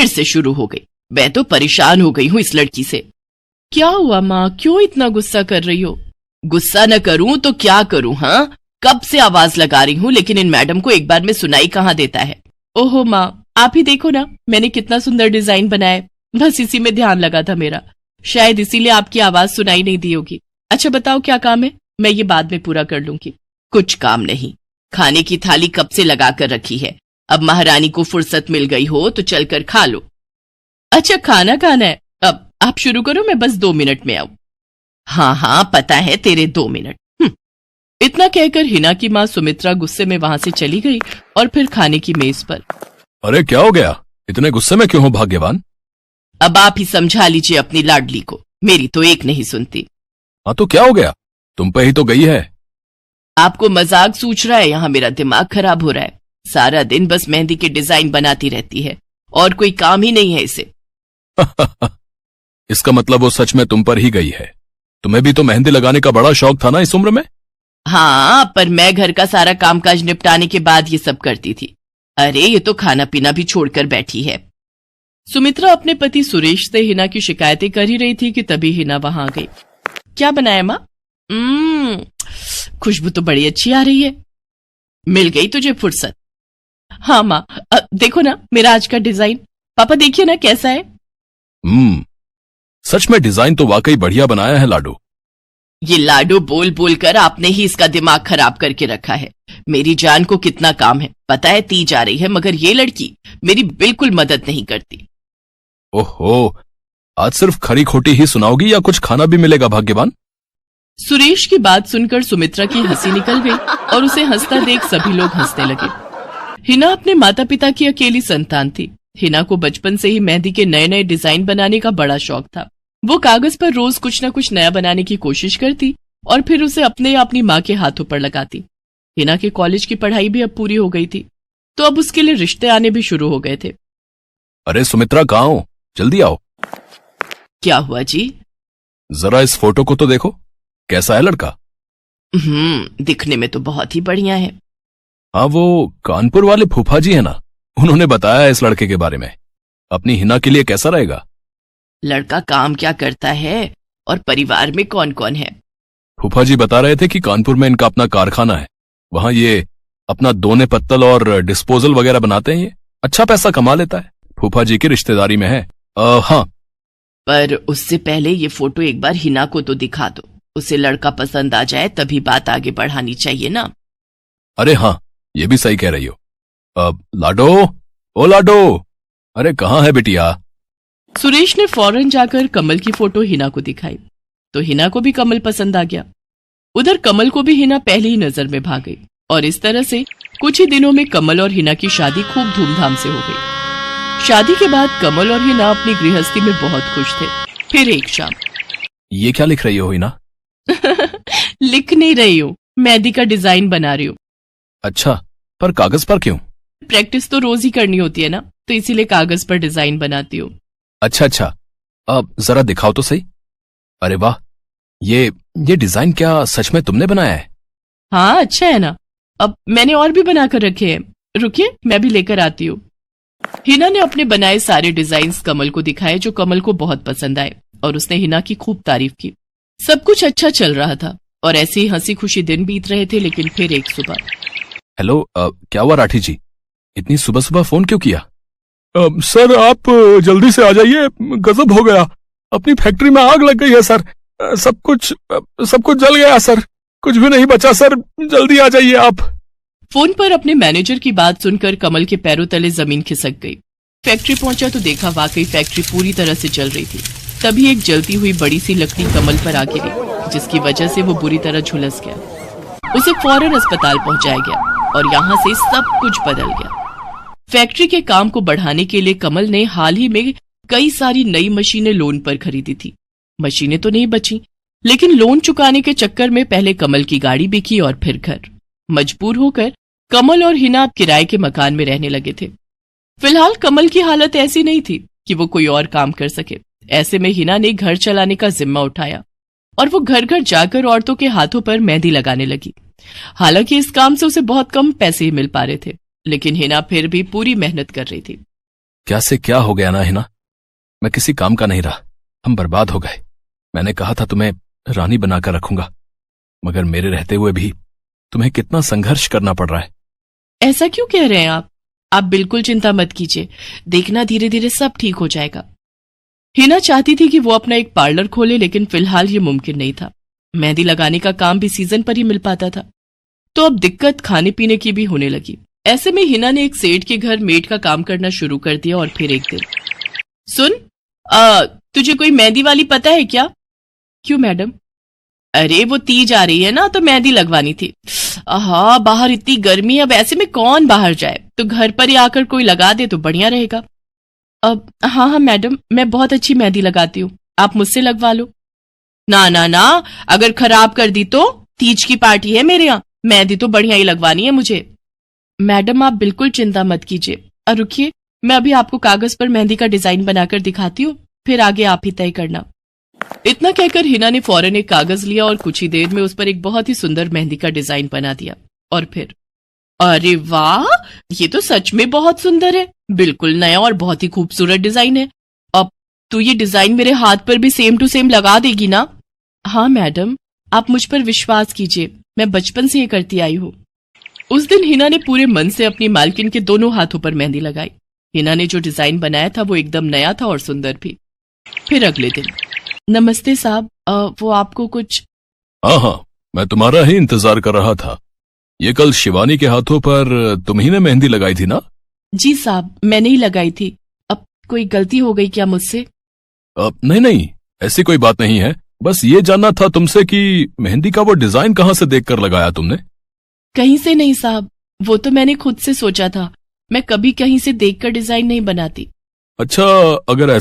फिर से शुरू हो गई। मैं तो परेशान हो गई हूँ इस लड़की से। क्या हुआ माँ, क्यों इतना गुस्सा कर रही हो? गुस्सा न करूं तो क्या करूं? हाँ, कब से आवाज लगा रही हूँ, लेकिन इन मैडम को एक बार में सुनाई कहाँ देता है। ओहो माँ, आप ही देखो ना, मैंने कितना सुंदर डिजाइन बनाया, बस इसी में ध्यान लगा था मेरा, शायद इसीलिए आपकी आवाज सुनाई नहीं दी होगी। अच्छा बताओ क्या काम है, मैं ये बाद में पूरा कर लूंगी। कुछ काम नहीं, खाने की थाली कब से लगा कर रखी है, अब महारानी को फुर्सत मिल गई हो तो चलकर खा लो। अच्छा खाना खाना है, अब आप शुरू करो, मैं बस 2 मिनट में आऊं। हाँ हाँ पता है तेरे 2 मिनट। इतना कहकर हिना की माँ सुमित्रा गुस्से में वहां से चली गई और फिर खाने की मेज पर। अरे क्या हो गया, इतने गुस्से में क्यों हो भाग्यवान? अब आप ही समझा लीजिए अपनी लाडली को, मेरी तो एक नहीं सुनती। हाँ तो क्या हो गया, तुम पे ही तो गई है। आपको मजाक सूझ रहा है? यहाँ मेरा दिमाग खराब हो रहा है, सारा दिन बस मेहंदी के डिजाइन बनाती रहती है और कोई काम ही नहीं है इसे। इसका मतलब वो सच में तुम पर ही गई है। तुम्हें भी तो मेहंदी लगाने का बड़ा शौक था ना इस उम्र में। हाँ, पर मैं घर का सारा कामकाज निपटाने के बाद ये सब करती थी। अरे ये तो खाना पीना भी छोड़कर बैठी है। सुमित्रा अपने पति सुरेश से हिना की शिकायतें कर ही रही थी कि तभी हिना वहां आ गई। क्या बनाया माँ? खुशबू तो बड़ी अच्छी आ रही है। मिल गई तुझे फुर्सत। हाँ माँ, देखो ना मेरा आज का डिजाइन, पापा देखिए ना कैसा है। सच में डिजाइन तो वाकई बढ़िया बनाया है लाडो। ये लाडो बोल बोल कर आपने ही इसका दिमाग खराब करके रखा है। मेरी जान को कितना काम है पता है, ती जा रही है, मगर ये लड़की मेरी बिल्कुल मदद नहीं करती। ओहो, आज सिर्फ खरी खोटी ही सुनाओगी या कुछ खाना भी मिलेगा भाग्यवान? सुरेश की बात सुनकर सुमित्रा की हंसी निकल गई और उसे हंसता देख सभी लोग हंसने लगे। हिना अपने माता पिता की अकेली संतान थी। हिना को बचपन से ही मेहंदी के नए नए डिजाइन बनाने का बड़ा शौक था। वो कागज पर रोज कुछ न कुछ नया बनाने की कोशिश करती और फिर उसे अपने या अपनी माँ के हाथों पर लगाती। हिना के कॉलेज की पढ़ाई भी अब पूरी हो गई थी, तो अब उसके लिए रिश्ते आने भी शुरू हो गए थे। अरे सुमित्रा कहाँ हो, जल्दी आओ। क्या हुआ जी? जरा इस फोटो को तो देखो, कैसा है लड़का? दिखने में तो बहुत ही बढ़िया है। हाँ, वो कानपुर वाले फूफा जी है ना, उन्होंने बताया इस लड़के के बारे में। अपनी हिना के लिए कैसा रहेगा? लड़का काम क्या करता है और परिवार में कौन कौन है? फूफा जी बता रहे थे कि कानपुर में इनका अपना कारखाना है, वहां ये अपना दोने पत्तल और डिस्पोजल वगैरह बनाते हैं। ये अच्छा पैसा कमा लेता है, फूफा जी की रिश्तेदारी में है। हाँ, पर उससे पहले ये फोटो एक बार हिना को तो दिखा दो, उसे लड़का पसंद आ जाए तभी बात आगे बढ़ानी चाहिए ना। अरे हाँ, ये भी सही कह रही हो। लाडो, ओ लाडो, अरे कहाँ है बिटिया? सुरेश ने फौरन जाकर कमल की फोटो हिना को दिखाई तो हिना को भी कमल पसंद आ गया। उधर कमल को भी हिना पहली ही नजर में भा गई और इस तरह से कुछ ही दिनों में कमल और हिना की शादी खूब धूमधाम से हो गई। शादी के बाद कमल और हिना अपनी गृहस्थी में बहुत खुश थे। फिर एक शाम। ये क्या लिख रही हो हिना? लिख नहीं रही हूँ, मेहंदी का डिजाइन बना रही हूँ। अच्छा, पर कागज पर क्यों? प्रैक्टिस तो रोज ही करनी होती है ना, तो इसीलिए कागज पर डिजाइन बनाती हूँ। अच्छा, अब जरा दिखाओ तो सही। अरे वाह, ये डिजाइन क्या सच में तुमने बनाया है? हाँ अच्छा है ना, अब मैंने और भी बनाकर रखे हैं, रुकिए मैं भी लेकर आती हूँ। हिना ने अपने बनाए सारे डिजाइन्स कमल को दिखाए, जो कमल को बहुत पसंद आए और उसने हिना की खूब तारीफ की। सब कुछ अच्छा चल रहा था और ऐसे ही हंसी खुशी दिन बीत रहे थे। लेकिन फिर एक सुबह। हेलो, क्या हुआ राठी जी, इतनी सुबह सुबह फोन क्यों किया? सर आप जल्दी से आ जाइए, गजब हो गया, अपनी फैक्ट्री में आग लग गई है सर, सब कुछ जल गया सर, कुछ भी नहीं बचा सर, जल्दी आ जाइए आप। फोन पर अपने मैनेजर की बात सुनकर कमल के पैरों तले जमीन खिसक गई। फैक्ट्री पहुंचा तो देखा वाकई फैक्ट्री पूरी तरह से जल रही थी। तभी एक जलती हुई बड़ी सी लकड़ी कमल पर आ गिरी, जिसकी वजह से वो बुरी तरह झुलस गया। उसे फौरन अस्पताल पहुंचाया गया और यहाँ से सब कुछ बदल गया। फैक्ट्री के काम को बढ़ाने के लिए कमल ने हाल ही में कई सारी नई मशीनें लोन पर खरीदी थी। मशीनें तो नहीं बची, लेकिन लोन चुकाने के चक्कर में पहले कमल की गाड़ी बिकी और फिर घर। मजबूर होकर कमल और हिना अब किराए के मकान में रहने लगे थे। फिलहाल कमल की हालत ऐसी नहीं थी कि वो कोई और काम कर सके। ऐसे में हिना ने घर चलाने का जिम्मा उठाया और वो घर घर जाकर औरतों के हाथों पर मेहंदी लगाने लगी। हालांकि इस काम से उसे बहुत कम पैसे ही मिल पा रहे थे, लेकिन हिना फिर भी पूरी मेहनत कर रही थी। क्या से क्या हो गया ना हिना, मैं किसी काम का नहीं रहा, हम बर्बाद हो गए। मैंने कहा था तुम्हें रानी बनाकर रखूंगा, मगर मेरे रहते हुए भी तुम्हें कितना संघर्ष करना पड़ रहा है। ऐसा क्यों कह रहे हैं आप बिल्कुल चिंता मत कीजिए, देखना धीरे धीरे सब ठीक हो जाएगा। हिना चाहती थी कि वो अपना एक पार्लर खोले, लेकिन फिलहाल ये मुमकिन नहीं था। मेहंदी लगाने का काम भी सीजन पर ही मिल पाता था, तो अब दिक्कत खाने पीने की भी होने लगी। ऐसे में हिना ने एक सेठ के घर मेड का काम करना शुरू कर दिया। और फिर एक दिन, सुन, तुझे कोई मेहंदी वाली पता है क्या? क्यों मैडम? अरे वो तीज आ रही है ना, तो मेहंदी लगवानी थी। हाँ, बाहर इतनी गर्मी है, अब ऐसे में कौन बाहर जाए, तो घर पर ही आकर कोई लगा दे तो बढ़िया रहेगा। अब हाँ मैडम, मैं बहुत अच्छी मेहंदी लगाती हूँ, आप मुझसे लगवा लो। ना ना ना, अगर खराब कर दी तो? तीज की पार्टी है मेरे यहाँ, मेहंदी तो बढ़िया ही लगवानी है मुझे। मैडम आप बिल्कुल चिंता मत कीजिए, और रुकिए, मैं अभी आपको कागज पर मेहंदी का डिजाइन बनाकर दिखाती हूँ, फिर आगे आप ही तय करना। इतना कहकर हिना ने फौरन एक कागज लिया और कुछ ही देर में उस पर एक बहुत ही सुंदर मेहंदी का डिजाइन बना दिया। और फिर, अरे वाह, ये तो सच में बहुत सुंदर है, बिल्कुल नया और बहुत ही खूबसूरत डिजाइन है। अब तो ये डिजाइन मेरे हाथ पर भी सेम टू सेम लगा देगी ना? हाँ मैडम, आप मुझ पर विश्वास कीजिए, मैं बचपन से ये करती आई हूँ। उस दिन हिना ने पूरे मन से अपनी मालकिन के दोनों हाथों पर मेहंदी लगाई। हिना ने जो डिजाइन बनाया था वो एकदम नया था और सुंदर भी। फिर अगले दिन, नमस्ते साहब, वो आपको कुछ? हाँ, मैं तुम्हारा ही इंतजार कर रहा था। ये कल शिवानी के हाथों पर तुम ही ने मेहंदी लगाई थी ना? जी साहब, मैंने ही लगाई थी। अब कोई गलती हो गई क्या मुझसे? नहीं, ऐसी कोई बात नहीं है, बस ये जानना था तुमसे कि मेहंदी का वो डिजाइन कहाँ से देखकर लगाया तुमने? कहीं से नहीं साहब, वो तो मैंने खुद से सोचा था, मैं कभी कहीं से देखकर डिजाइन नहीं बनाती। अच्छा, अगर ऐसा